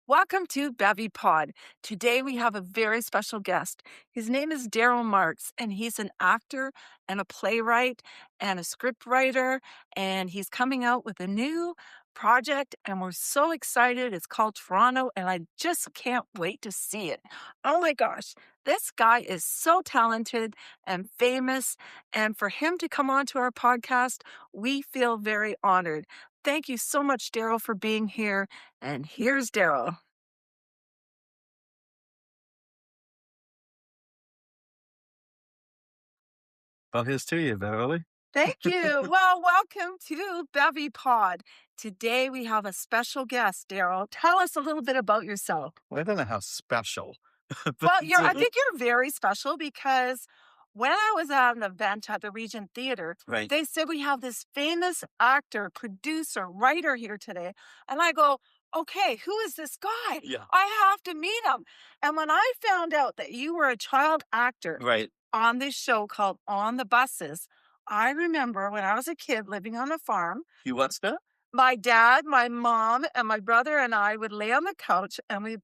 Welcome to Bevy Pod. Today we have a very special guest. His name is Daryl Marks, and he's an actor and a playwright and a script writer. And he's coming out with a new project, and we're so excited. It's called Toronto, and I just can't wait to see it. Oh my gosh, this guy is so talented and famous. And for him to come on to our podcast, we feel very honored. Thank you so much, Daryl, for being here. And here's Daryl. Well, here's to you, Beverly. Thank you. Well, welcome to Bevy Pod. Today we have a special guest, Daryl. Tell us a little bit about yourself. Well, I don't know how special. Well, but, I think you're very special because when I was at an event at the Regent Theater, right. they said we have this famous actor, producer, writer here today. And I go, okay, who is this guy? Yeah. I have to meet him. And when I found out that you were a child actor Right. on this show called On the Buses, I remember when I was a kid living on a farm, You watched that? my dad, my mom, and my brother and I would lay on the couch, and we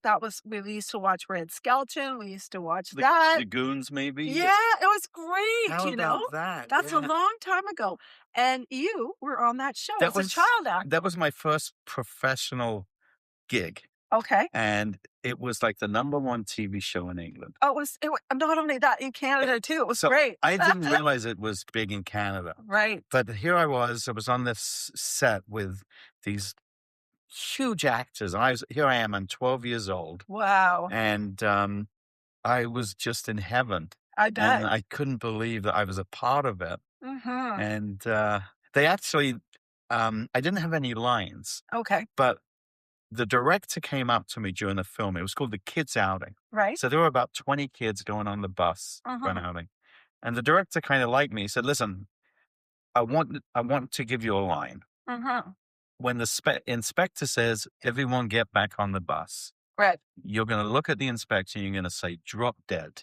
used to watch Red Skelton. We used to watch that. The Goons, maybe? Yeah, it was great, How you know? about that? That's a Yeah. long time ago. And you were on that show That as was a child actor. That was my first professional gig, Okay. and it was like the #1 TV show in England. Oh, it was not only that, in Canada too. It was So great. I didn't realize it was big in Canada. Right. But here I was on this set with these huge actors. Here I am, I'm 12 years old. Wow. And I was just in heaven. I And bet. I couldn't believe that I was a part of it. Mm-hmm. And they actually, I didn't have any lines, Okay. but the director came up to me during the film. It was called the Kids Outing. Right. So there were about 20 kids going on the bus for an outing. And the director kind of liked me. He said, listen, I want to give you a line. Mm-hmm. When the inspector says, everyone get back on the bus, Right. you're going to look at the inspector and you're going to say, drop dead.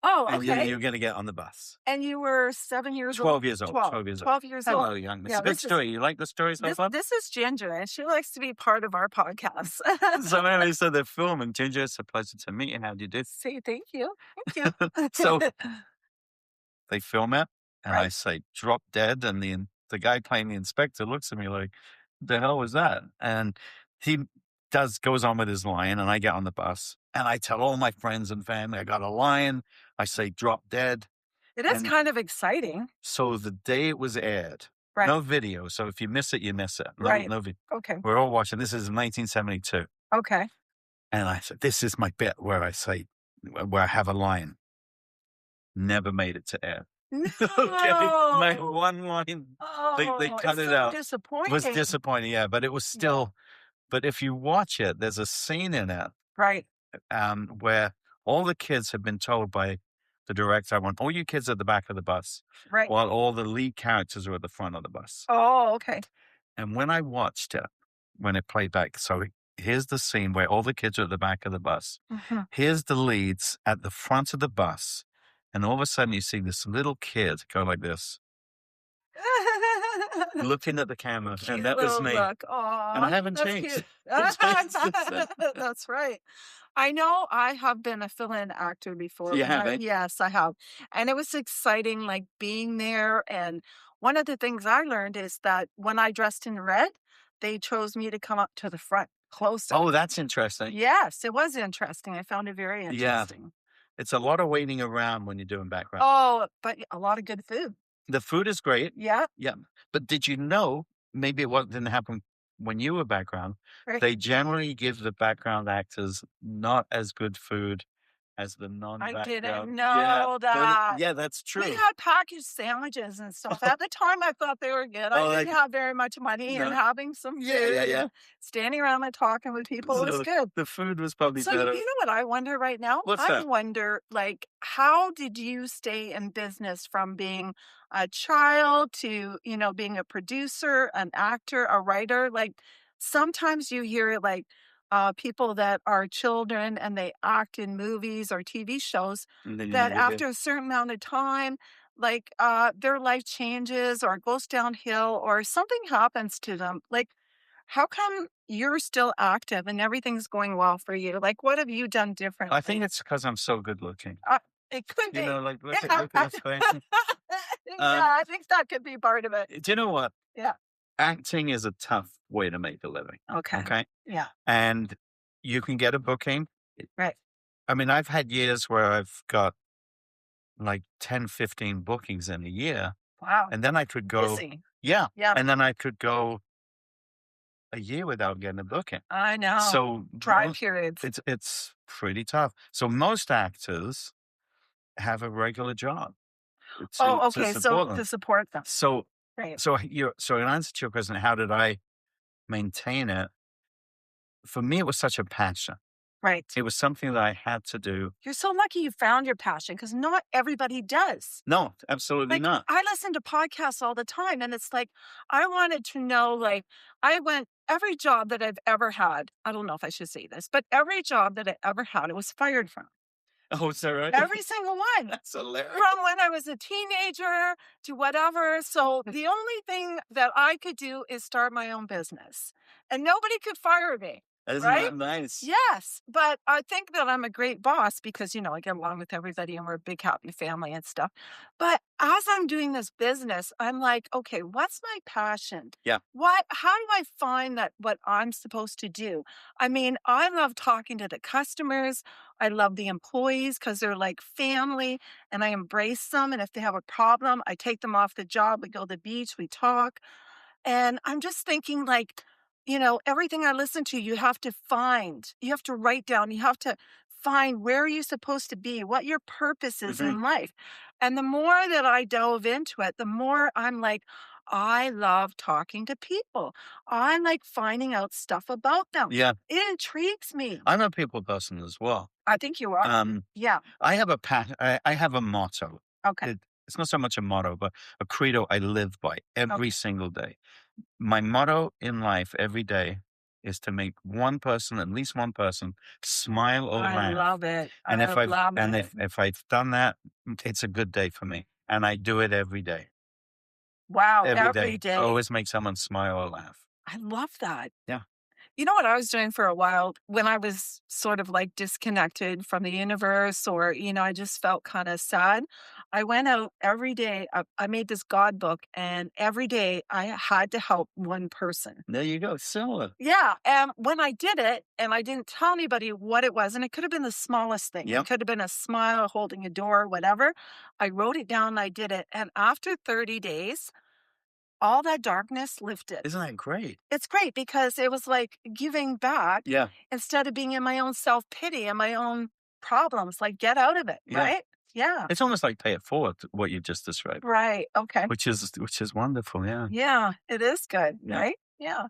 Oh, And okay. you're going to get on the bus. And you were 7 years 12 old? years old. 12 years old. Hello, young. It's Yeah, a good this is- story. You like the stories I love? This is Ginger, and she likes to be part of our podcast. So when they said they're filming, Ginger, it's a pleasure to meet you. How do you do? Say thank you. Thank you. So they film it, and I Right. say, drop dead. And the guy playing the inspector looks at me like, the hell was that? And he goes on with his line, and I get on the bus, and I tell all my friends and family, I got a line. I say, drop dead. It is And- kind of exciting. So the day it was aired, Right. no video. So if you miss it, you miss it. Right. No video. Okay. We're all watching. This is 1972. Okay. And I said, this is my bit where I have a line. Never made it to air. No. Okay. My one line Oh, they cut it's it so out. disappointing. was disappointing, yeah, but it was still, but if you watch it, there's a scene in it Right. where all the kids have been told by the director, I want all you kids at the back of the bus, Right. while all the lead characters are at the front of the bus. Oh, okay. And when I watched it, when it played back, so here's the scene where all the kids are at the back of the bus. Mhm. Here's the leads at the front of the bus. And all of a sudden you see this little kid go like this, looking at the camera. Cute And that was little me. look. Aw, And I haven't that's changed. cute. Haven't changed since then. That's right. I know I have been a fill-in actor before. You when have, I- eh? Yes, I have. And it was exciting, like being there. And one of the things I learned is that when I dressed in red, they chose me to come up to the front closer. Oh, that's interesting. Yes, it was interesting. I found it very Yeah. interesting. It's a lot of waiting around when you're doing background. Oh, but a lot of good food. The food is great. Yeah. Yeah. But did you know, maybe didn't happen when you were background, Right. they generally give the background actors not as good food as the I non-background. didn't know that. Yeah, that's true. We had packaged sandwiches and stuff. At the time, I thought they were good. Oh, I didn't have very much money, and No. having some food, Yeah. and standing around and talking with people was So good. The food was probably So better. you know what I wonder right now? What's I that? wonder, like, how did you stay in business from being a child to, being a producer, an actor, a writer? Like, sometimes you hear like people that are children and they act in movies or TV shows And then you that never did. after a certain amount of time, like their life changes or goes downhill or something happens to them. Like, How come you're still active and everything's going well for you? Like, what have you done I think differently? it's because I'm so good looking. Uh, it could You know, be. like, Yeah. look at this face. Yeah, I think that could be part of it. Do you know what? Yeah. Acting is a tough way to make a living, Okay. okay? Yeah. And you can get a booking. Right. I mean, I've had years where I've got like 10, 15 bookings in a year, Wow. and then I could go, Busy. yeah, Yeah. and then I could go a year without getting a booking. I know. So Dry periods. it's pretty tough. So most actors have a regular job Oh, to okay. So support them. to support them. So Right. so in answer to your question, how did I maintain it? For me, it was such a passion. Right. It was something that I had to do. You're so lucky you found your passion because not everybody does. No, absolutely Like, not. I listen to podcasts all the time, and it's like, I wanted to know, like, I went every job that I've ever had, I don't know if I should say this, but every job that I ever had, I was fired from. Oh, is that right? Every single one. That's hilarious. From when I was a teenager to whatever. So the only thing that I could do is start my own business, and nobody could fire me, Isn't right? that nice? Yes, but I think that I'm a great boss because, I get along with everybody and we're a big happy family and stuff. But as I'm doing this business, I'm like, okay, what's my passion? Yeah. How do I find that what I'm supposed to do? I mean, I love talking to the customers. I love the employees because they're like family and I embrace them. And if they have a problem, I take them off the job. We go to the beach, we talk. And I'm just thinking, like, everything I listen to, you have to write down, you have to find where you're supposed to be, what your purpose is Mhm. in life. And the more that I delve into it, the more I'm like, I love talking to people. I like finding out stuff about them. Yeah. It intrigues me. I'm a people person as well. I think you are. Um, Yeah. I have I have a motto. Okay. It's not so much a motto, but a credo I live by every Okay. single day. My motto in life every day is to make one person, at least one person, smile or I laugh. love it. And I love it. if I've done that, it's a good day for me. And I do it every day. Wow. Every Every day. day. Always make someone smile or laugh. I love that. Yeah. You know what I was doing for a while when I was sort of like disconnected from the universe or, I just felt kind of sad. I went out every day. I made this God book and every day I had to help one person. There you go. Similar. Yeah. And when I did it and I didn't tell anybody what it was, and it could have been the smallest thing, it Yep. could have been a smile, holding a door, whatever. I wrote it down and I did it. And after 30 days, all that darkness lifted. Isn't that great? It's great because it was like giving back Yeah. instead of being in my own self-pity and my own problems, like get out of it, Yeah. right? Yeah. It's almost like pay it forward, what you just described, Right. Okay. which is wonderful. Yeah. Yeah, it is good, Yeah. right? Yeah.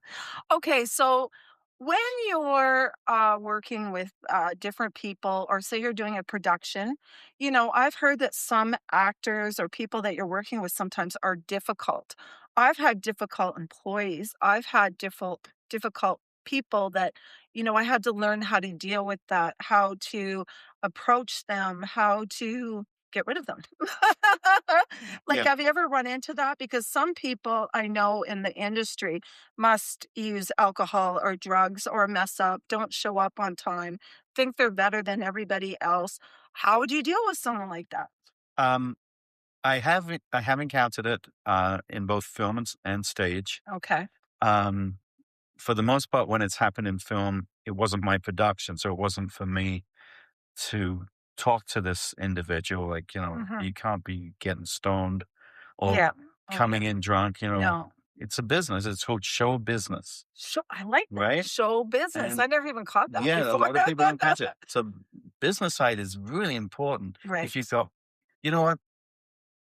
Okay, so when you're working with different people, or say you're doing a production, I've heard that some actors or people that you're working with sometimes are difficult. I've had difficult employees. I've had difficult people that, I had to learn how to deal with that, how to approach them, how to get rid of them. Like, Yeah. have you ever run into that? Because some people I know in the industry must use alcohol or drugs or mess up, don't show up on time, think they're better than everybody else. How would you deal with someone like that? Um, I have encountered it in both film and stage. Okay. Um, for the most part, when it's happened in film, it wasn't my production, so it wasn't for me to talk to this individual. Like, Mhm. you can't be getting stoned or Yeah. Oh, coming yeah. in drunk. No. It's a business. It's called show business, I like that. right? Show business. And I never even caught that yeah, a before. lot of people don't catch it. So business side is really important. Right. If you thought, you know what,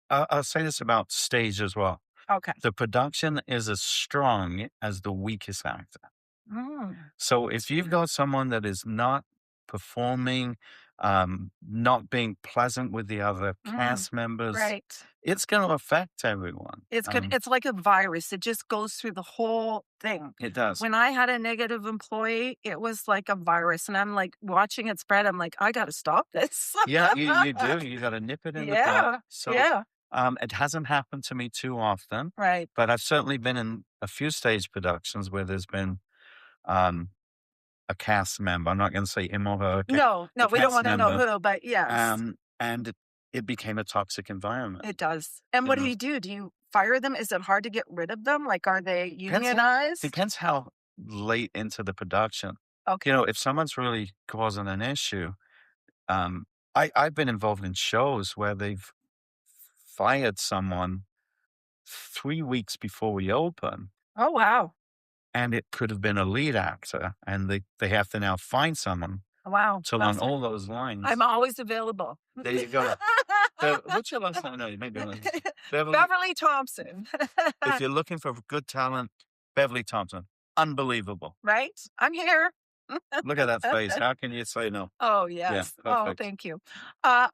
I'll say this about stage as well. Okay. The production is as strong as the weakest actor. Mm. So if you've got someone that is not performing, not being pleasant with the other Mm. cast members, Right. it's going to affect everyone. It's like a virus. It just goes through the whole thing. It does. When I had a negative employee, it was like a virus, and I'm like watching it spread. I'm like, I got to stop this. Yeah, you do. You got to nip it in the bud. Yeah, So yeah. It hasn't happened to me too often, Right. but I've certainly been in a few stage productions where there's been um, a cast member. I'm not going to say him or her, No, a no, we don't cast wanna know member, who, but yes, and it became a toxic environment. it does. And You what do know, you do? Do you fire them? Is it hard to get rid of them? Like, are they depends unionized? depends how late into the production. Okay. If someone's really causing an issue, um, I've been involved in shows where they've fired someone 3 weeks before we open, Oh, wow. and it could have been a lead actor, and they have to now find someone Wow, to learn that's all those I'm lines. always available. There you go. What's your last name? No, you maybe not. Beverly. Beverly Thompson. If you're looking for good talent, Beverly Thompson, unbelievable. Right? I'm here. Look at that face. How can you say no? Oh, Yeah, yes. Oh, perfect. thank you.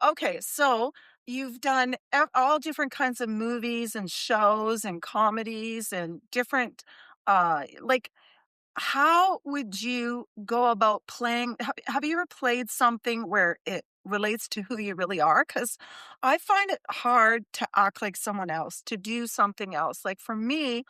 Okay, so you've done all different kinds of movies and shows and comedies and different, like, how would you go about playing? Have you ever played something where it relates to who you really are? Because I find it hard to act like someone else, to do something else. Like for me,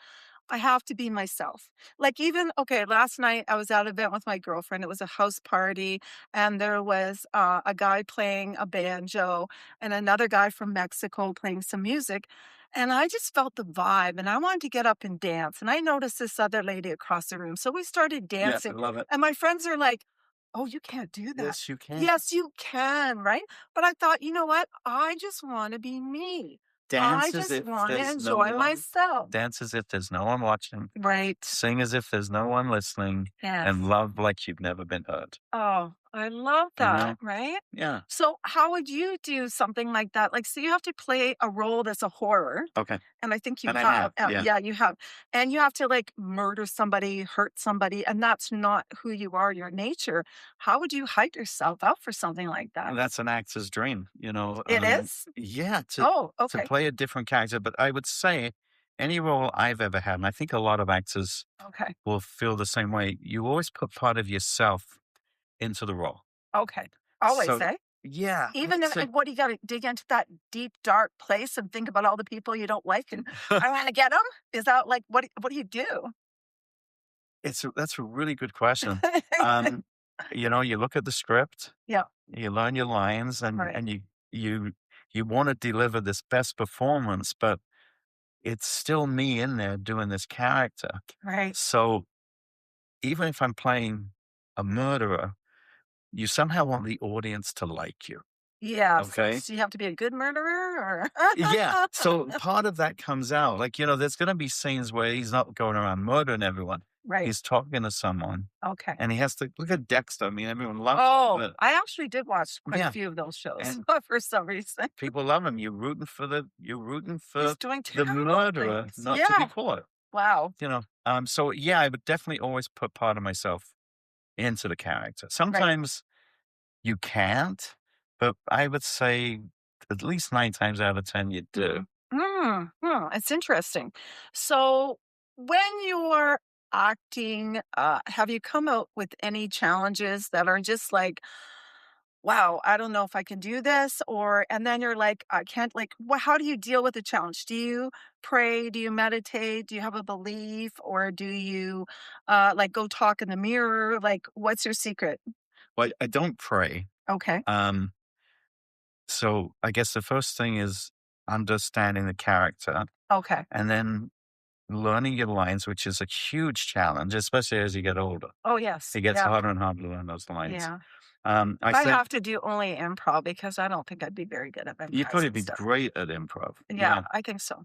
I have to be myself. Like even okay, last night I was at an event with my girlfriend. It was a house party, and there was a guy playing a banjo and another guy from Mexico playing some music. And I just felt the vibe, and I wanted to get up and dance. And I noticed this other lady across the room, so we started Yeah, I dancing. love it. And my friends are like, "Oh, you can't do that." Yes, you can. Yes, you can, right? But I thought, you know what? I just want to be me. I Dance as just if want to there's no enjoy one. myself. Dance as if there's no one watching. Right. Sing as if there's no one listening, Yes. and love like you've never been heard. Oh, I love You that, know? right? Yeah. So how would you do something like that? Like, so you have to play a role that's a horror, Okay. and I think you And I have. have. Yeah. Yeah, you have. And you have to like murder somebody, hurt somebody, and that's not who you are, your nature. How would you hype yourself out for something like that? And that's an actor's dream. It is? Yeah, Oh, to okay. play a different character. But I would say any role I've ever had, and I think a lot of actors Okay. will feel the same way. You always put part of yourself into the role. Okay. Always, So eh? yeah, I Even would if say what do you gotta dig into that deep, dark place and think about all the people you don't like and I wanna get them. Is that like what do you do? that's a really good question. Um, you look at the script, Yeah, you learn your lines, and right, you you want to deliver this best performance, but it's still me in there doing this character. right. So even if I'm playing a murderer, you somehow want the audience to like you. Yes. Okay. So you have to be a good murderer or Yeah. So part of that comes out. Like, there's going to be scenes where he's not going around murdering everyone. Right. He's talking to someone Okay. and he has to look at Dexter. I mean, everyone loves him, Oh, but I actually did watch quite a yeah. few of those shows And for some reason. people love him. You're rooting He's for doing the terrible murderer things. not to be Yeah. caught. Wow. So yeah, I would definitely always put part of myself into the character. Right. Sometimes you can't, but I would say at least 9 times out of 10 you do. It's interesting. So, when you're acting, have you come out with any challenges that are just like, wow, I don't know if I can do this? Or, and then you're like, I can't, like, how do you deal with the challenge? Do you pray? Do you meditate? Do you have a belief? Or do you, like, go talk in the mirror? Like, what's your secret? Well, I don't pray. Okay. Um, so I guess the first thing is understanding the character Okay. and then learning your lines, which is a huge challenge, especially as you get older. Oh, yes. It gets Yeah. harder and harder to learn those lines. Yeah. I I said have to do only improv because I don't think I'd be very good at you'd probably memorizing be stuff. great at improv. Yeah, Yeah. I think so.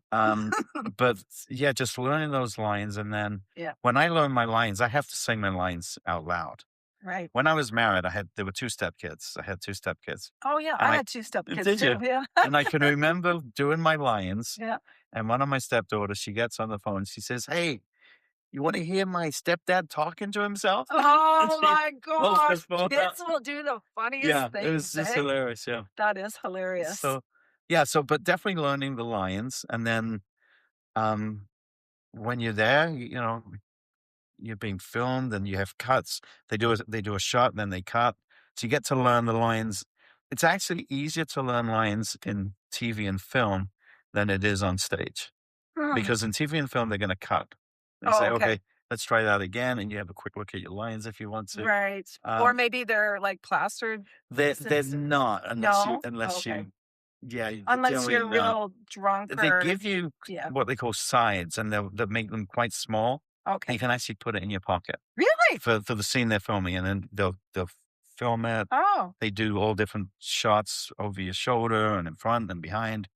But yeah, just learning those lines. And then Yeah, when I learn my lines, I have to say my lines out loud. right. When I was married, there were two stepkids. I had two stepkids. Oh, yeah, And I I had 2 stepkids did too, you? yeah. And I can remember doing my lines. Yeah. And one of my stepdaughters, she gets on the phone. She says, "Hey, you want to hear my stepdad talking to himself?" And Oh she my pulls the gosh, phone out. kids will do the funniest Yeah, it was things, just eh? hilarious. Yeah. That is hilarious. So, yeah. But definitely learning the lines, and then um, when you're there, you're being filmed and you have cuts. They do a shot, then they cut. So you get to learn the lines. It's actually easier to learn lines in TV and film than it is on stage. Hmm. Because in TV and film, they're gonna cut. They Oh, say, okay. "Okay, let's try that again," and you have a quick look at your lines if you want to. Right. Or Um, maybe they're, like, plastered they're pieces? not No? Oh, unless okay. you yeah, Unless generally you're not. real drunk They or give you yeah. what they call sides, and they'll make them quite small. You Okay. can actually put it in your pocket Really? for the scene they're filming, and then they'll film it. Oh, They do all different shots over your shoulder and in front and behind.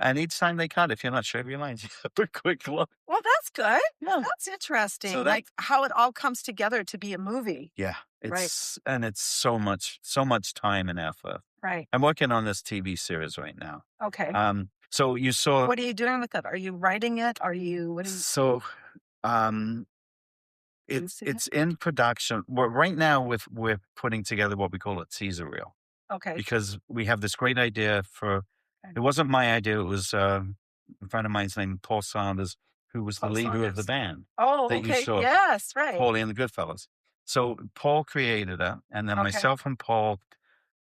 And each time they cut, if you're not sure of your lines, you have a quick look. well, that's good. Yeah. That's So interesting, that like, how it all comes together to be a movie. yeah, Right, it's so much time and effort. right. I'm working on this TV series right now. Okay. So you saw What are you doing with it? Are you writing it? Are you what are you so um producing it? it's in production. Well, right now we're putting together what we call a teaser reel Okay, because we have this great idea for okay. it wasn't my idea, it was a friend of mine's named Paul Saunders, who was the Oh, leader of the Saunders. band Oh, that you okay. saw, Yes, right. Paulie and the Goodfellas. So Paul created it, and then Okay. myself and Paul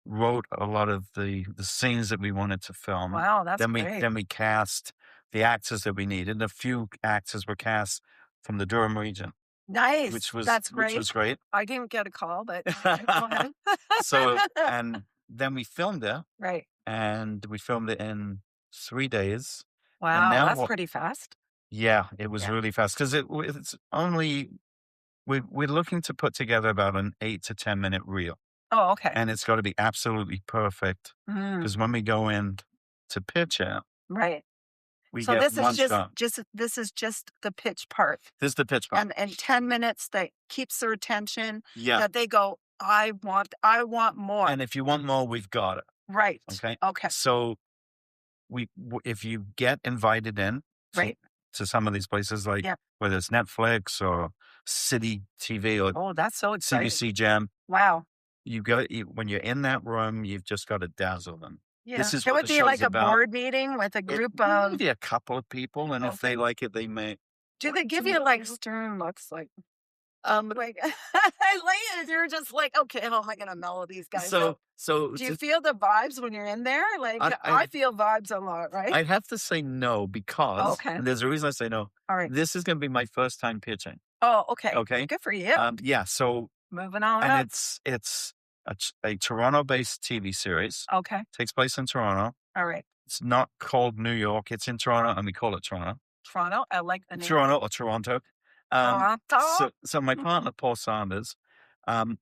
wrote a lot of the scenes that we wanted to film. Wow, that's great. Then we cast the actors that we needed. A few actors were cast from the Durham region, Nice. That's which great. was great. I didn't get a call, but okay, go ahead. So and then we filmed it, Right. and we filmed it in 3 days. And Wow, now that's what? pretty fast. Yeah, it was Yeah. really fast because it's only we're looking to put together about an 8 to 10 minute reel. Oh, okay. And it's gotta be absolutely perfect Mm, because when we go in to pitch it, right. we So get this is one shot. just this is just the pitch part. This is the pitch part. And 10 minutes that keeps their attention, Yeah, that they go, I want more." and if you want more, we've got it, Right. okay? Okay. So, if you get invited in to Right. some of these places, like Yeah. whether it's Netflix or City TV or Oh, that's so exciting. CBC Gem, Wow. when you're in that room, you've just gotta dazzle them. Yeah. This is It what would the be like show's a about. board meeting with a It group of maybe a couple of people, and if they okay. like it, they may Do they give you, like, stern looks like I like it, you're just like, "Okay, how am I gonna mellow these guys out?" Do you just feel the vibes when you're in there? Like, I I I feel vibes a lot, right? I'd have to say no Oh, because okay. and there's a reason I say no. Alright. This is gonna be my first time pitching, Oh, okay. okay? Good for you. Yeah, so Moving on and up. it's a Toronto-based TV series, Okay. takes place in Toronto. Alright. It's not called New York, it's in Toronto, and we call it Toronto. Toronto, I like the name. Toronto or Toronto. Toronto? So my partner, Paul Saunders,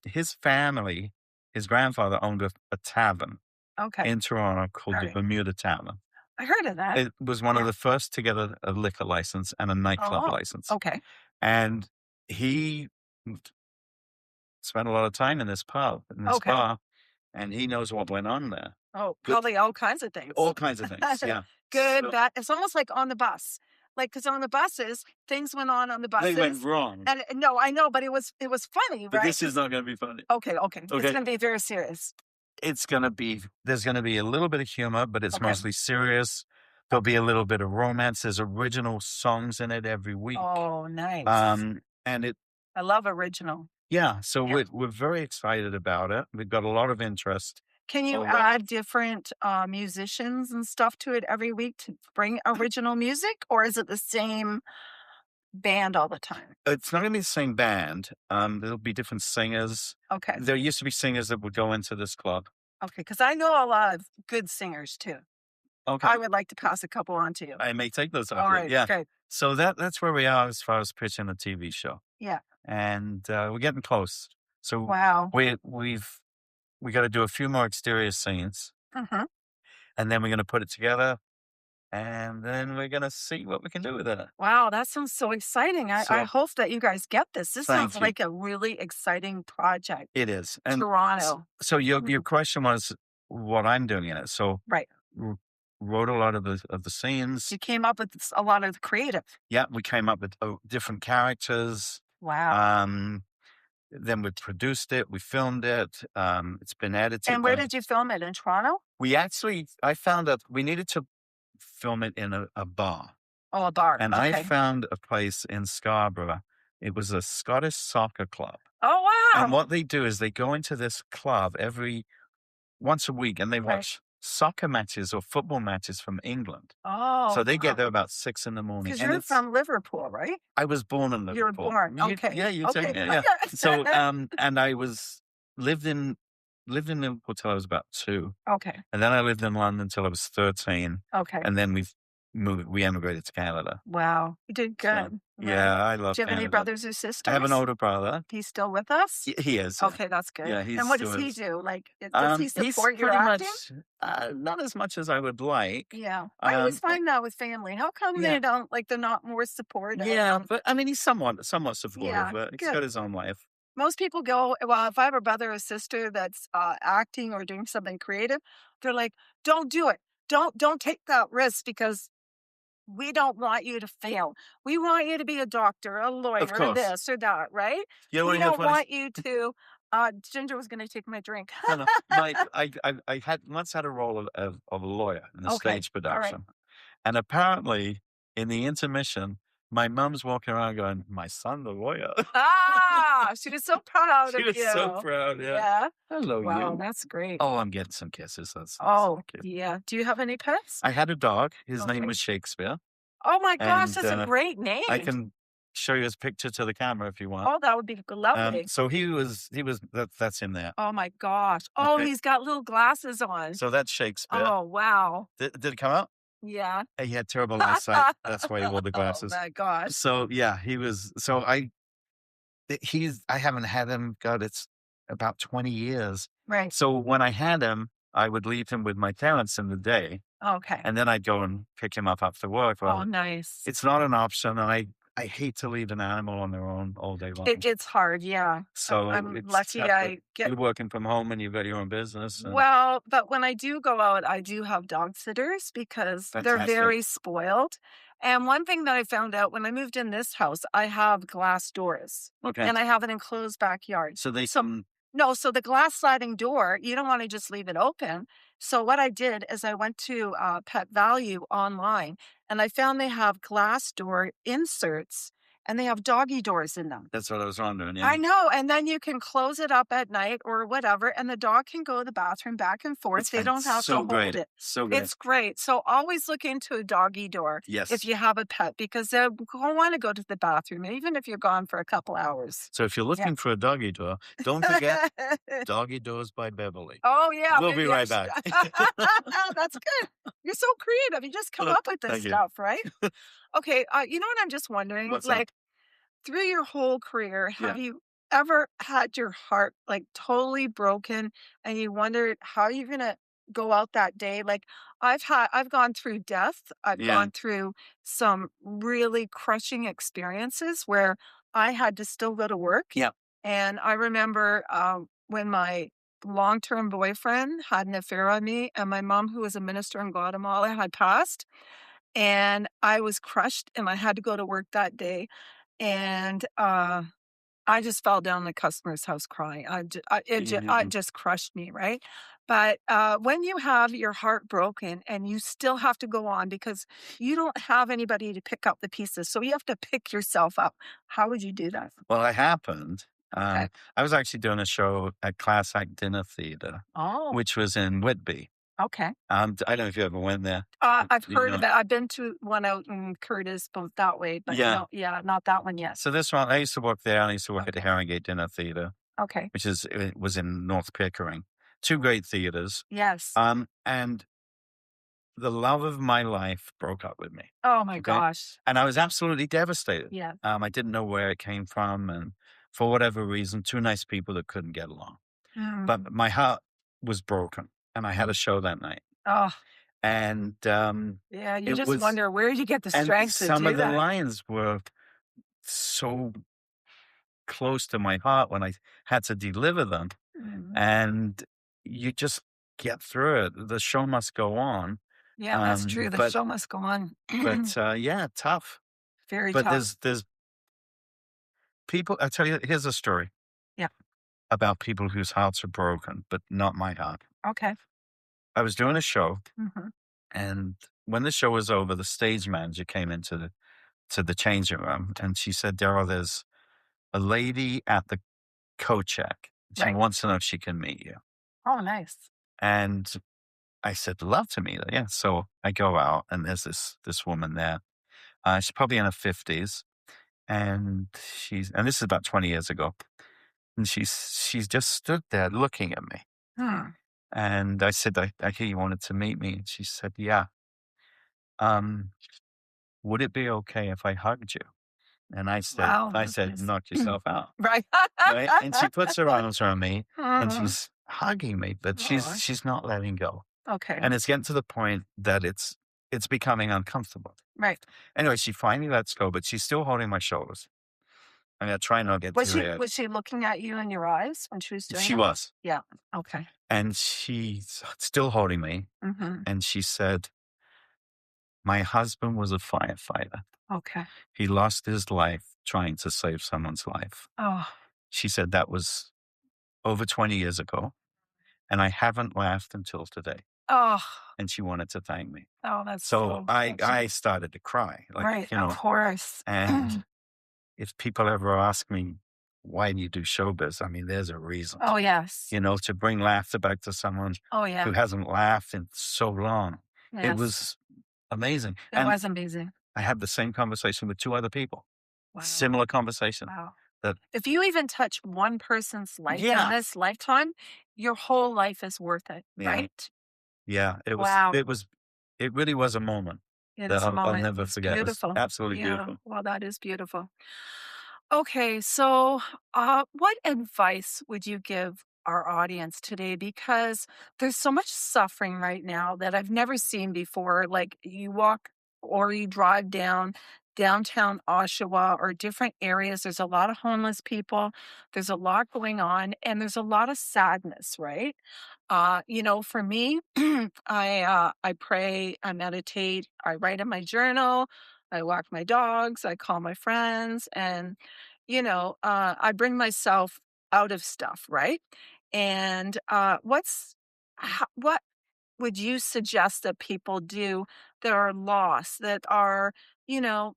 his family, his grandfather owned a tavern Okay. in Toronto called the Alright. Bermuda Tavern. I heard of that. It was one of Yeah. the first to get a liquor license and a nightclub Oh, license, okay. and he spent a lot of time in this Okay. bar, and he knows what went on there. Oh, Good probably all kinds of things. all kinds of things, yeah. Good, So bad. It's almost like on the bus. Like, because on the buses, things went on the they went buses. wrong, And no, I know, but it was funny, but right? this is not gonna be funny. Okay, okay. It's Okay? gonna be very serious. There's gonna be a little bit of humor, but it's Okay. mostly serious. There'll be Okay. a little bit of romance. There's original songs in it every week. Oh, nice. And it I love original. yeah, so Yeah. we're very excited about it. We've got a lot of interest. Can you Over add different musicians and stuff to it every week to bring original music, or is it the same band all the time? It's not gonna be the same band. There'll be different singers. Okay. There used to be singers that would go into this club. Okay. Because I know a lot of good singers too. Okay. I would like to pass a couple on to you. I may take those off All you. right. Yeah. Good. So that's where we are as far as pitching a TV show. Yeah. And we're getting close. So Wow. we gotta do a few more exterior scenes, Hmm. and then we're gonna put it together, and then we're gonna see what we can do with it. Wow. That sounds so exciting. I So hope that you guys get this. This sounds thank you. like a really exciting project. It is. And Toronto. so your Mhm. question was what I'm doing in it. So Right. w- wrote a lot of the scenes. You came up with a lot of the creative. Yeah, we came up with different characters. Wow. Um, then we produced it, we filmed it. It's been edited. And where did you film it? In Toronto? I found that we needed to film it in a bar. Oh, a bar. And I Okay. found a place in Scarborough. It was a Scottish soccer club. Oh, And wow. what they do is they go into this club every once a week and they Right. watch soccer matches or football matches from England. So Oh, they get wow. there about 6 in the morning, 'Cause and you're it's from Liverpool, right? I was born in You were Liverpool. born. You Okay. yeah, you said Okay. yeah, yeah. So, Okay. and I was lived in lived in Liverpool till I was about 2, Okay. and then I lived in London till I was 13, Okay. and then we emigrated to Canada. Wow. You did So, good. Right. yeah, I love Do you have any Canada. brothers or I have an sisters? older brother. He's still with us? He is, yeah. Okay, that's good. Yeah, And he's what does still he is. do? Like, does he He's support your pretty acting? much, not as much as I would like. Yeah. I always Um, eh find that with family. How come yeah. they don't like, they're not more supportive? Yeah, but I mean, he's somewhat supportive, Yeah, but he's good. got his own life. Most people go, well, if I have a brother or sister that's acting or doing something creative, they're like, don't do it. Don't take that risk because we don't want you to fail. We want you to be a doctor, a Of lawyer, course. this or that, right? You know what We I have don't funny want you to. Ginger was going to take my drink. no, no. I had once had a role of a lawyer in a Okay. stage All right. production, and apparently in the intermission, my mom's walking around going, "My son, the lawyer." Ah, she was so proud She of was so you. proud, yeah. Yeah. "Hello, Wow, you." that's great. Oh, I'm getting some kisses. That's Oh, cute. yeah. Do you have any pets? I had a dog. His name Okay. was Shakespeare, Oh my gosh, and, that's a great I name. can show you his picture to the camera if you want. Oh, that would be lovely. So he was that's him there. Oh my gosh. Oh, Okay. he's got little glasses on. So that's Shakespeare. Oh, wow. Did it come out? Yeah. He had terrible eyesight. That's why he wore the Oh glasses. my gosh. So yeah, he was. So I haven't had him. God, it's about 20 years. Right. So when I had him, I would leave him with my parents in the day, Okay. and then I'd go and pick him up after work. Oh, Well, nice. it's not an option, and I hate to leave an animal on their own all day long. It's hard, yeah. So I'm it's lucky tough. But I get you're working from home and you've got your own business, and well, but when I do go out, I do have dog sitters because they're fantastic. very spoiled. And one thing that I found out when I moved in this house, I have glass doors Okay. and I have an enclosed backyard. So they So come. no, so the glass sliding door, you don't want to just leave it open. So what I did is I went to Pet Value online and I found they have glass door inserts and they have doggy doors in them. That's what I was wondering. Yeah. I know, and then you can close it up at night or whatever, and the dog can go to the bathroom back and forth. They don't have to So hold great. it. So great. It's great. So always look into a doggy door if Yes. you have a pet because they'll want to go to the bathroom, even if you're gone for a couple hours. So if you're Yeah. looking for a doggy door, don't forget Doggy Doors by Beverly. Oh yeah, We'll be maybe right back. That's good. You're so creative. You just come up with this Thank you. stuff, right? Okay, you know what I'm just wondering? What's that? Like through your whole career, Yeah. have you ever had your heart like totally broken and you wondered how you're gonna go out that day? Like I've gone through death. I've Yeah. gone through some really crushing experiences where I had to still go to work. Yeah. And I remember when my long-term boyfriend had an affair on me and my mom, who was a minister in Guatemala, had passed. And I was crushed and I had to go to work that day. And I just fell down the customer's house crying. It Mhm. just crushed me, right? But when you have your heart broken and you still have to go on because you don't have anybody to pick up the pieces, so you have to pick yourself up. How would you do that? Well, it happened. Okay. I was actually doing a show at Class Act Dinner Theater, Oh, which was in Whitby. okay. I don't know if you ever went there. I've You heard know. of it. I've been to one out in Curtis, both that way, but Yeah. no, yeah, not that one yet. So this one, I used to work there, and I used to work at the Okay. Harringay Dinner Theater, Okay. which it was in North Pickering. Two great theaters. Yes. And the love of my life broke up with me. Oh my Okay. gosh. And I was absolutely devastated. Yeah. I didn't know where it came from. And for whatever reason, two nice people that couldn't get along. Mm. But my heart was broken. And I had a show that night. Oh, And yeah. You it just was, wonder where you get the and strength to some do of the that. lines were so close to my heart when I had to deliver them. Mhm. And you just get through it. The show must go on. Yeah, that's true. The But show must go on. yeah, tough. Very But tough. there's people. I tell you, here's a story Yeah. about people whose hearts are broken, but not my heart. Okay. I was doing a show, Hmm. and when the show was over, the stage manager came into the changing room, and she said, "Daryl, there's a lady at the coat check. She Right. wants to know if she can meet you." Oh, nice. And I said, love to meet her. Yeah. So I go out and there's this woman there. She's probably in her 50s. And and this is about 20 years ago. And she's just stood there looking at me. Hmm. And I said, I hear you wanted to meet me. And she said, yeah. Um, would it be okay if I hugged you? And Wow, I that's said, nice. knock yourself out. Right. Right. And she puts her arms around me and Mhm. she's hugging me, but Aw, she's not letting go. okay. And it's getting to the point that it's becoming uncomfortable. Right. Anyway, she finally lets go, but she's still holding my shoulders. I'm gonna try not to get too red. Was she looking at you in your eyes when she was doing She that? was. Yeah. Okay. And she's still holding me. Mhm. And she said, my husband was a firefighter. Okay. He lost his life trying to save someone's life. Oh. She said that was over 20 years ago. And I haven't laughed until today. Oh. And she wanted to thank me. Oh, that's So so I touching. started to cry, like, Right, of course. and if people ever ask me, why do you do showbiz? I mean, there's a reason, Oh, yes. to bring laughter back to someone Oh, who yeah. hasn't laughed in so long. It Yes. was amazing. It And was amazing. I had the same conversation with two other people, Wow. similar conversation Wow. that, If you even touch one person's life in yeah, this lifetime, your whole life is worth it, yeah, right? yeah. Wow. It really was a moment It that is a I'll moment. never It's forget. It was beautiful. absolutely Yeah. beautiful. Well, that is beautiful. Okay, so what advice would you give our audience today? Because there's so much suffering right now that I've never seen before. Like you walk or you drive downtown Oshawa or different areas, there's a lot of homeless people, there's a lot going on, and there's a lot of sadness, right? For me, I pray, I meditate, I write in my journal, I walk my dogs, I call my friends, and I bring myself out of stuff, right? And what would you suggest that people do that are lost, that are, you know,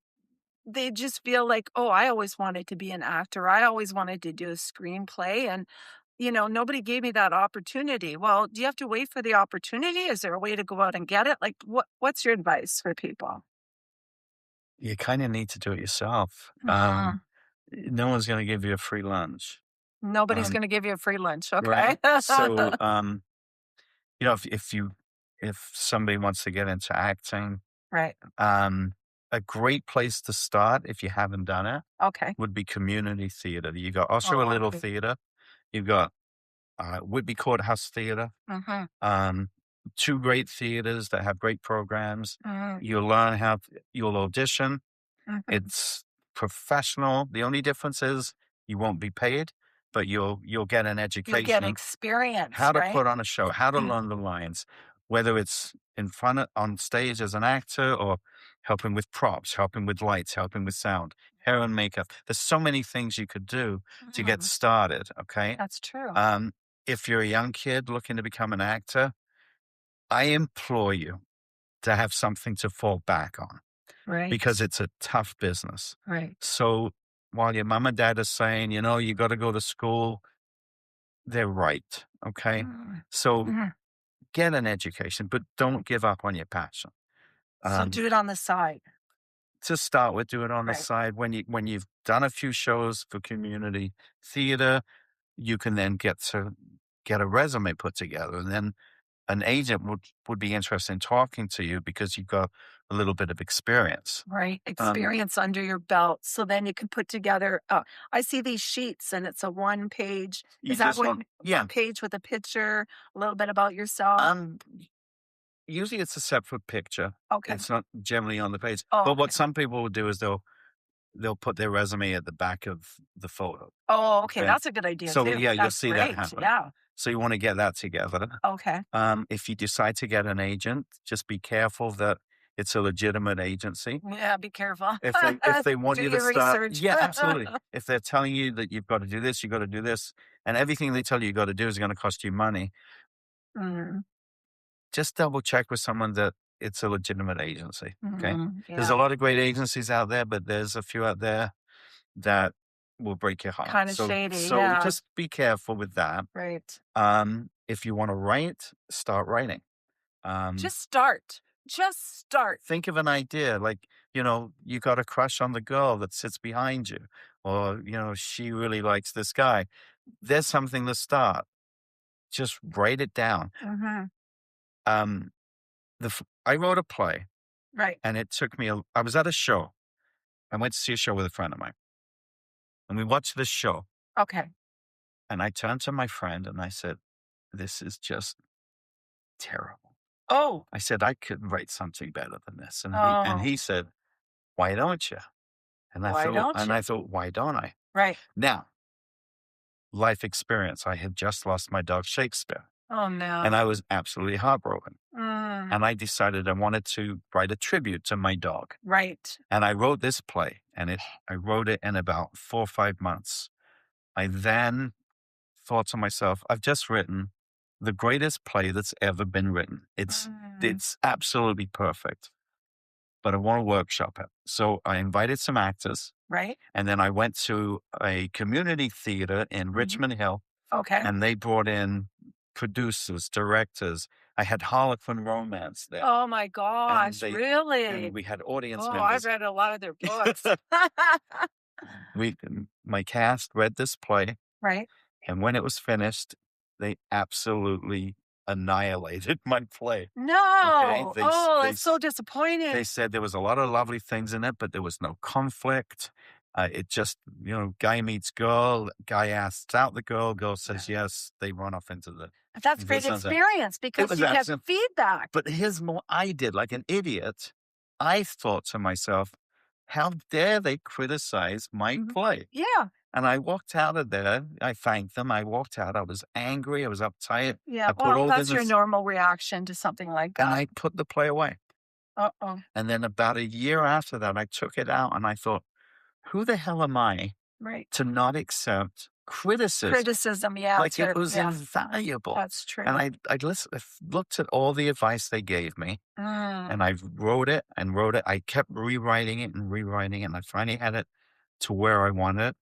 they just feel like, oh, I always wanted to be an actor. I always wanted to do a screenplay. And, nobody gave me that opportunity. Well, do you have to wait for the opportunity? Is there a way to go out and get it? Like, what's your advice for people? You kind of need to do it yourself. Mhm. No one's going to give you a free lunch. Nobody's Um, going to give you a free lunch. Okay. right. So, you know, if somebody wants to get into acting, Right. um, a great place to start if you haven't done it Okay. would be community theater. You got Oshawa Oh, Little okay. Theater. You've got Whitby Courthouse Theater. Mhm, Um, two great theaters that have great programs. mhm, You'll learn you'll audition. mhm. It's professional. The only difference is you won't be paid, but you'll get an You'll get education experience, how to right? put on a show, how to learn the lines, whether it's in front on stage as an actor or helping with props, helping with lights, helping with sound, hair and makeup. There's so many things you could do to get Mm, started. Okay. that's true. Um, if you're a young kid looking to become an actor, I implore you to have something to fall back on because Right, it's a tough business. right. So while your mom and dad are saying, you got to go to school, they're right. Okay. Mm, So mhm. get an education, but don't give up on your passion. So Um, do it on the side. to start with, do it on the Right, side. When you've done a few shows for community theater, you can then get a resume put together, and then an agent would be interested in talking to you because you've got a little bit of experience. right. Um, Experience under your belt. So then you can put together, I see these sheets and it's a one page. you Is that just what, want, yeah. one page with a picture, a little bit about yourself? Um, Usually it's a separate picture. Okay. It's not generally on the page. Oh, But what okay. some people will do is they'll put their resume at the back of the photo. Oh, okay. Okay. That's a good idea So too. yeah, you'll That's see that great. happen. Yeah. So you want to get that together. Okay. If you decide to get an agent, just be careful that it's a legitimate agency. Yeah. Be careful. If they want Do you to your start, research. yeah, absolutely. If they're telling you that you've got to do this, you got to do this, and everything they tell you got to do is going to cost you money, Mm, just double check with someone that it's a legitimate agency. Okay. There's yeah. a lot of great agencies out there, but there's a few out there that will break your heart. Kind of So shady. so Yeah. just be careful with that. Right. If you want to write, start writing. Um, Just start. Just start. think of an idea, like, you got a crush on the girl that sits behind you, or, she really likes this guy. There's something to start. Just write it down. Mhm. Um, I wrote a play, Right. and it took me. I was at a show. I went to see a show with a friend of mine, and we watched this show. Okay. And I turned to my friend and I said, "This is just terrible." Oh. I said, "I could write something better than this." And Oh. he said, "Why don't you?" Why don't And you? I thought, "Why don't I?" Right. Now, life experience. I had just lost my dog Shakespeare, Oh, no. and I was absolutely heartbroken. Mm. And I decided I wanted to write a tribute to my dog. Right. And I wrote this play, and I wrote it in about 4 or 5 months. I then thought to myself, I've just written the greatest play that's ever been written. It's Mm. it's absolutely perfect, but I want to workshop it. So I invited some actors, Right. and then I went to a community theater in Mhm. Richmond Hill, Okay. and they brought in producers, directors. I had Harlequin Romance there, Oh my and gosh, and really? we had audience Oh, I've members. read a lot of their books. we my cast read this play. Right? And when it was finished, they absolutely annihilated my play. Okay, No. Oh, that's so they disappointing. said there was a lot of lovely things in it, but there was no conflict. It just, guy meets girl, guy asks out the girl, girl says yes. They run off That's into the great sunset. experience It because was you get absolute. feedback. But here's more. I did like an idiot. I thought to myself, how dare they criticize my Mhm. play? Yeah. And I walked out of there. I thanked them. I walked out. I was angry. I was uptight. Yeah. I put Well, all that's this, your normal reaction to something like and that. I put the play away. Uh-oh. And then about a year after that, I took it out and I thought, who the hell am I Right. to not accept criticism? Criticism, yeah, Like it was yeah, invaluable. that's true. And I looked at all the advice they gave me, Mm. and I wrote it and wrote it. I kept rewriting it and rewriting it. And I finally had it to where I wanted it.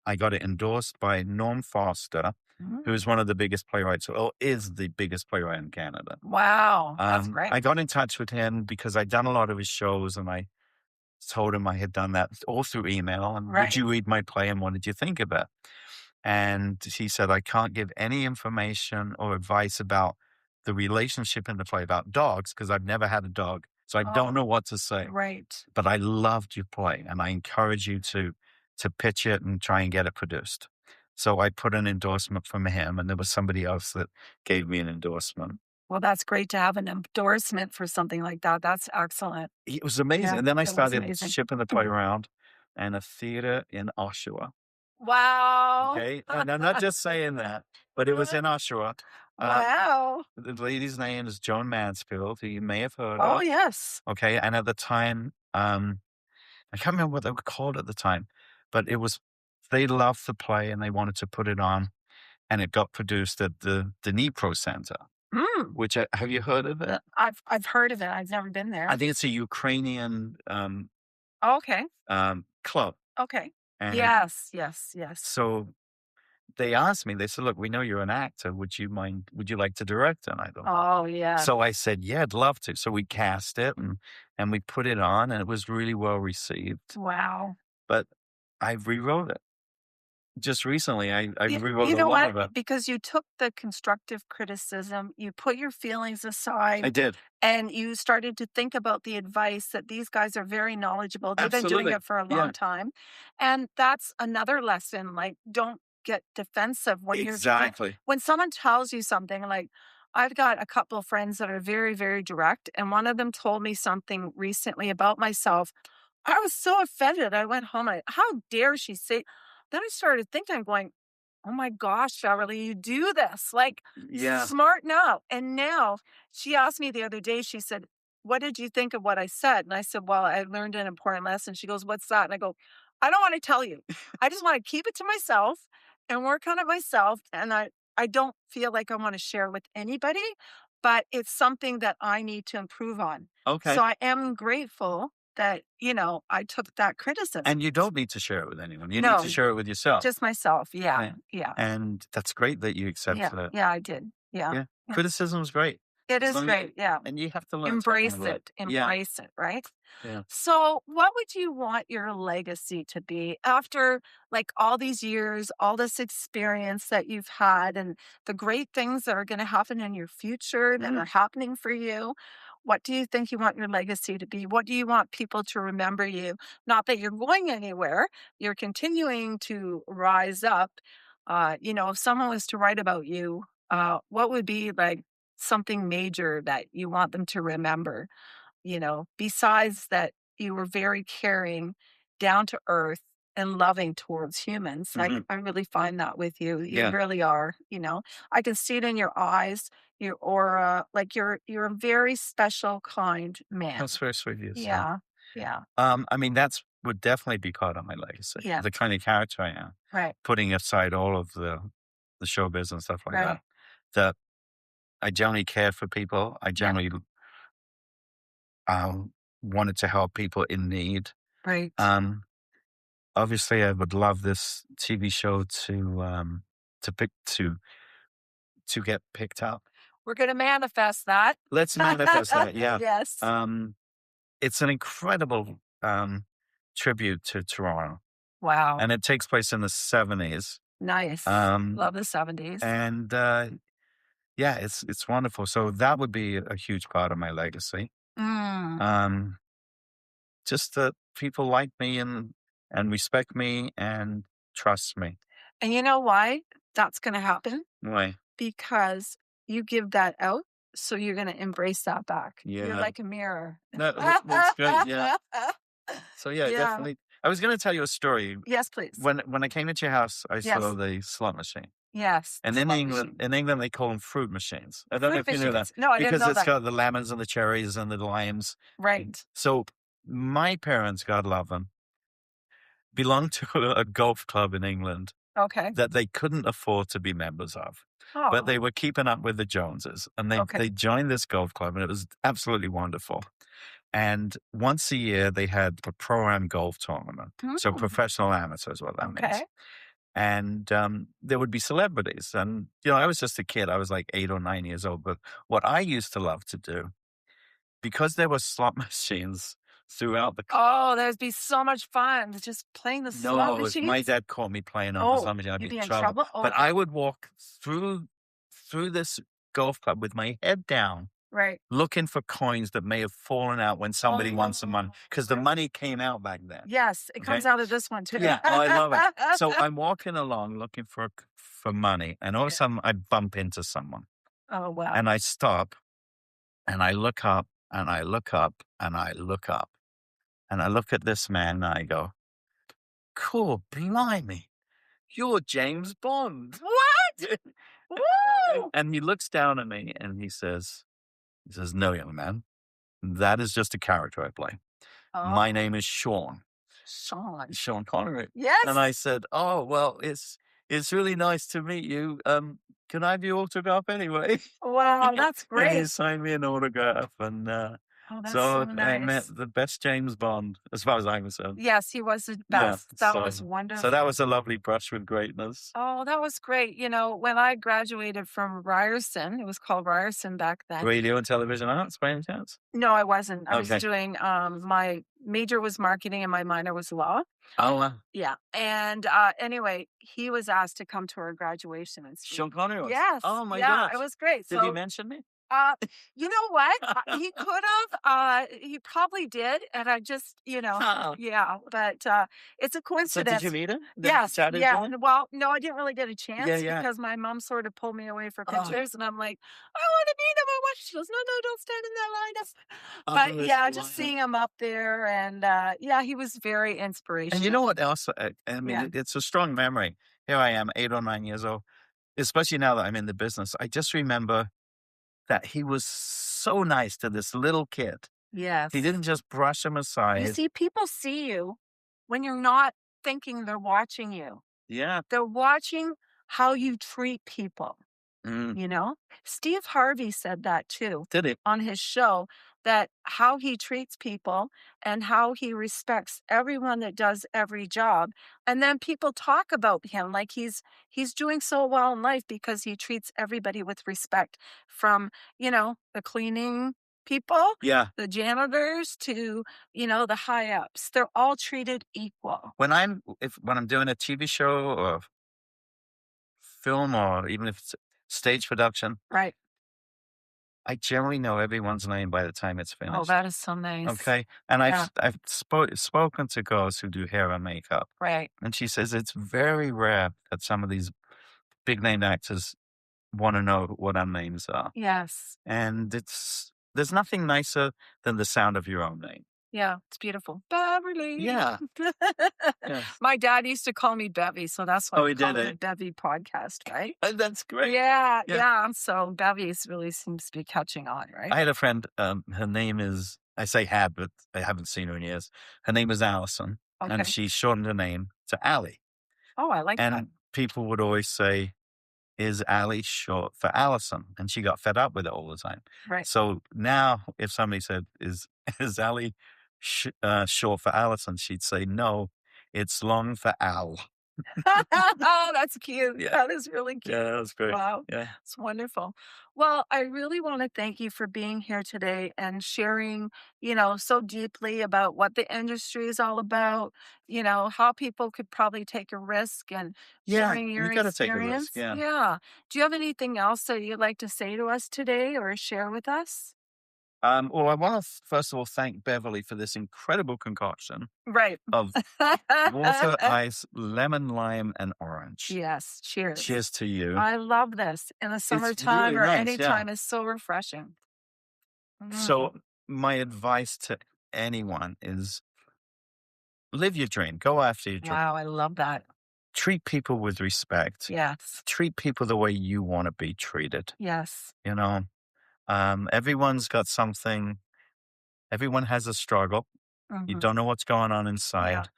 I got it endorsed by Norm Foster, Mm. who's one of the biggest playwrights, or is the biggest playwright in Canada. Wow, that's great. I got in touch with him because I'd done a lot of his shows, and I told him I had done that all through email. And would Right. you read my play, and what did you think of it? And he said, I can't give any information or advice about the relationship in the play about dogs because I've never had a dog. So I don't Oh, know what to say. right. But I loved your play, and I encourage you to pitch it and try and get it produced. So I put an endorsement from him, and there was somebody else that gave me an endorsement. Well, that's great to have an endorsement for something like that. That's excellent. It was amazing. Yeah, And then I it was started amazing. shipping the play around and a theater in Oshawa. Wow. Okay. And I'm not just saying that, but it was in Oshawa. Uh, Wow. the lady's name is Joan Mansfield, who you may have heard Oh, of. yes. Okay. And at the time, I can't remember what they were called at the time, but they loved the play and they wanted to put it on, and it got produced at the Dnipro Center, Mm. which, have you heard of it? I've heard of it. I've never been I there. think it's a Ukrainian Okay. club. Okay. And Yes, yes, yes. so they asked me, they said, look, we know you're an actor. Would you like to direct? And I thought, Oh, yeah. so I said, yeah, I'd love to. So we cast it and we put it on, and it was really well received. Wow. But I rewrote it. Just recently, I rewrote You a know lot what? of it. Because you took the constructive criticism, you put your feelings I aside, did. and you started to think about the advice that these guys are very knowledgeable. They've been doing Absolutely. it for a Yeah, long time. And that's another lesson. Like, don't get defensive exactly. when someone tells you something. Like, I've got a couple of friends that are very, very direct, and one of them told me something recently about myself. I was so offended. I went home. How dare she say? Then I started thinking, I'm going, oh my gosh, Beverly, you do this. Like, Yeah. smarten up. And now she asked me the other day, she said, what did you think of what I said? And I said, well, I learned an important lesson. She goes, what's that? And I go, I don't want to tell you. I just want to keep it to myself and work on it myself. And I don't feel like I want to share with anybody, but it's something that I need to improve on. Okay. So I am grateful that, I took that criticism. And you don't need to share it with anyone. You need No, to share it with yourself. just myself. Yeah. And, Yeah. and that's great that you Yeah. accepted it. Yeah, I did. Yeah. Yeah. Yeah. Criticism is great. It is So, great, yeah. and you have to learn to Embrace handle it. it, Yeah, embrace it, right? yeah. So, what would you want your legacy to be after like all these years, all this experience that you've had, and the great things that are going to happen in your future that are happening for you? What do you think you want your legacy to be? What do you want people to remember you? Not that you're going anywhere, you're continuing to rise up. If someone was to write about you, what would be like something major that you want them to remember? Besides that you were very caring, down to earth, and loving towards humans. Mhm. I really find that with you. You Yeah, really are. I can see it in your eyes, your aura, like you're a very special, kind man. that's very sweet of you to say. Yeah. Yeah. I mean, that's would definitely be part of my legacy, Yeah. the kind of character I am, Right. putting aside all of the showbiz and stuff like Right. that I generally cared for people. I Yeah. generally wanted to help people in need. Right. Um, Obviously, I would love this TV show to pick to get picked up. We're gonna manifest that. Let's manifest that. Yeah. Yes. Um, it's an incredible tribute to Toronto, Wow. and it takes place in the 70s. Nice. Um, Love the 70s. and yeah, it's wonderful. So that would be a huge part of my legacy. Mm. Um, just that people like me and respect me and trust me. And you know why that's gonna happen? Why? Because you give that out, so you're gonna embrace that back. You're Yeah. like a mirror. No, that's great. Yeah. So yeah, Yeah. definitely. I was going to tell you a story. Yes, please. When I came into your house, I saw Yes. the slot machine. Yes, the And slot machine. In England, they call them fruit machines. I don't know Fruit if you knew that machines. No, I didn't because know it's that. got the lemons and the cherries and the limes. Right. So my parents, God love them, belonged to a golf club in England Okay. that they couldn't afford to be members of. But Oh, they were keeping up with the Joneses and okay. they joined this golf club and it was absolutely wonderful. And once a year, they had a pro-am golf tournament. So Mm, professional amateur is what that means. okay. And there would be celebrities. And, I was just a kid. I was like 8 or 9 years old. But what I used to love to do, because there were slot machines throughout the Oh, that'd be so much fun, just playing the slot no, if my machines. dad caught me playing on the Oh, slot machine, I'd be you'd in be in trouble. trouble? Oh, But I would walk through this golf club with my head down right. looking for coins that may have fallen out when somebody won some money, Oh, because the right. money came out back then, Yes, it okay? comes out of this one too. Yeah, oh, I love it. So I'm walking along looking for money, and all of a Yeah. sudden I bump into someone, Oh, wow. and I stop, and I look up, and I look up, and I look up, and I look at this man, and I go, "Cool, blimey, you're James Bond." What? Woo! And he looks down at me, and he says, "No, young man, that is just a character I play. My Oh, name is Sean." Sean. Sean Connery. And Yes. I said, "Oh, well, it's really nice to meet you. Can I have your autograph anyway?" Wow, that's And he great. signed me an autograph, and Oh, that's so so I met nice. the best James Bond, as far as I'm concerned. Yes, he was the Yeah, best. That was so that wonderful. was a lovely brush with greatness. Oh, that was great. When I graduated from Ryerson, it was called Ryerson back then. Radio and television arts, by any chance? No, I wasn't. I was Okay. doing my major was marketing and my minor was law. Oh, Yeah. And anyway, he was asked to come to our graduation and speak. Sean Connery was. Yes. Oh my Yeah, it gosh. was great. Did he So mention me? Uh, you know what? He could have. He probably did, and I just, Oh. yeah. But it's a So did you coincidence. meet him? Did you Yes, chat with yeah. him? Well, no, I didn't really get a Yeah, chance yeah. because my mom sort of pulled me away for Oh, pictures, and I'm like, I want to meet him. I want. She goes, No, no, don't stand in that line. But oh, it's yeah, just wild. seeing him up there, and yeah, he was very And you know inspirational. what else? I mean, Yeah. it's a strong memory. Here I am, 8 or 9 years old, especially now that I'm in the business. I just remember that he was so nice to this little kid. He Yes. didn't just brush him You aside. see, people see you when you're not thinking they're watching you. Yeah. They're watching how you treat people, Mm. you know? Steve Harvey said that too Did he? on his show. that how he treats people and how he respects everyone that does every job. And then people talk about him like he's doing so well in life because he treats everybody with respect from, the cleaning people, Yeah. the janitors to, the high ups. They're all treated equal. When I'm doing a TV show or film, or even if it's stage production, Right. I generally know everyone's name by the time it's Oh, finished. that is so nice. Okay. And Yeah. I've spoken to girls who do hair and makeup, Right. and she says it's very rare that some of these big name actors want to know what our names are. Yes. And there's nothing nicer than the sound of your own name. Yeah, it's beautiful. Beverly. Yeah. Yes. My dad used to call me Bevy, so that's why Oh, we he call did it a it. Bevy podcast, right? That's great. Yeah, Yeah. yeah. So Bevy's really seems to be catching on, right? I had a friend, her name is, I say had, but I haven't seen her in years. Her name is Allison, and Okay. she shortened her name to Allie. Oh, I like that. And people would always say, is Allie short for Allison? And she got fed up with it all the time. Right. So now, if somebody said, is Allie short for Allison? She'd say, no, it's long for Al. Oh, that's cute. Yeah. That is really cute. Yeah, that was great. Wow. Yeah. It's wonderful. Well, I really want to thank you for being here today and sharing, so deeply about what the industry is all about, how people could probably take a risk and Yeah. sharing You your got to take a risk. experience. Yeah. Yeah. Do you have anything else that you'd like to say to us today or share with us? Well, I want to first of all thank Beverly for this incredible concoction Right. of water, ice, lemon, lime, and orange. Yes. Cheers. Cheers to you. I love this in the It's summertime really or nice. Yeah. anytime. It's so refreshing. Mm. So, my advice to anyone is live your dream, go after your dream, Wow, I love that. treat people with respect, Yes. treat people the way you want to be treated. Yes. You know, everyone's got something, everyone has a struggle. You Mhm. don't know what's going on Yeah, inside.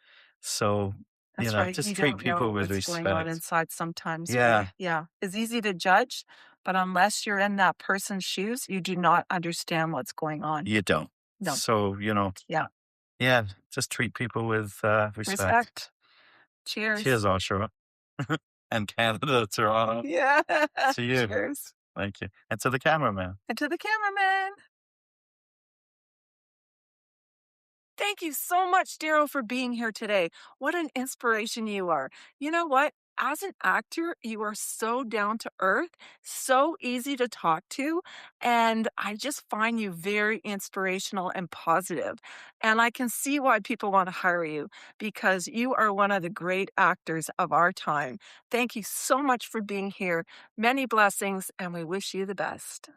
So, that's right. just You treat don't know people with what's going on respect. inside sometimes, right? Yeah. Yeah. It's easy to judge, but unless you're in that person's shoes, you do not understand what's going on. You don't. No. So, Yeah. yeah, just treat people with respect. Respect. Cheers. Cheers, Oshawa. And Canada, Toronto. Yeah. To you. Cheers. Thank you. And to the cameraman. And to the cameraman. Thank you so much, Daryl, for being here today. What an inspiration you are. You know what? As an actor, you are so down to earth, so easy to talk to, and I just find you very inspirational and positive. And I can see why people want to hire you because you are one of the great actors of our time. Thank you so much for being here. Many blessings, and we wish you the best.